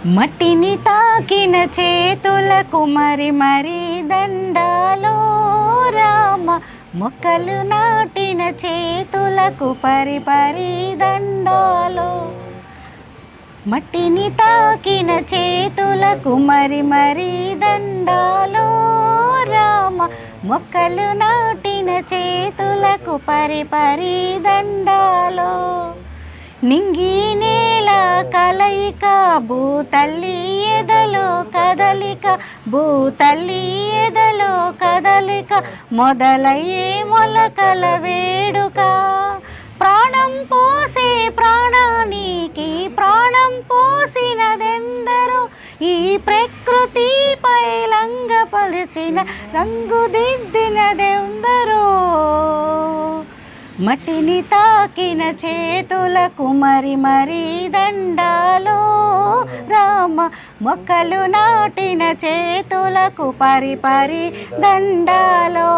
మట్టిని తాకిన చేతులకు మరి మరి దండాలో రామ, మొక్కలు నాటిన చేతులకు పరి పరి దండాలో. మట్టిని తాకిన చేతులకు మరి మరి దండాలో రామ, మొక్కలు నాటిన చేతులకు పరి పరి దండాలో. నింగి నేల కలయిక భూతల్లి ఎదలో కదలిక, భూతల్లి ఎదలో కదలిక మొదలయ్యే మొలకల వేడుక. ప్రాణం పోసే ప్రాణానికి ప్రాణం పోసినదెందరో, ఈ ప్రకృతిపై లంగపలిచిన రంగుదిద్దినదెందరో. మట్టిని తాకిన చేతులకు మరి మరి దండాలో రామ, మొక్కలు నాటిన చేతులకు పరి పరి దండాలో.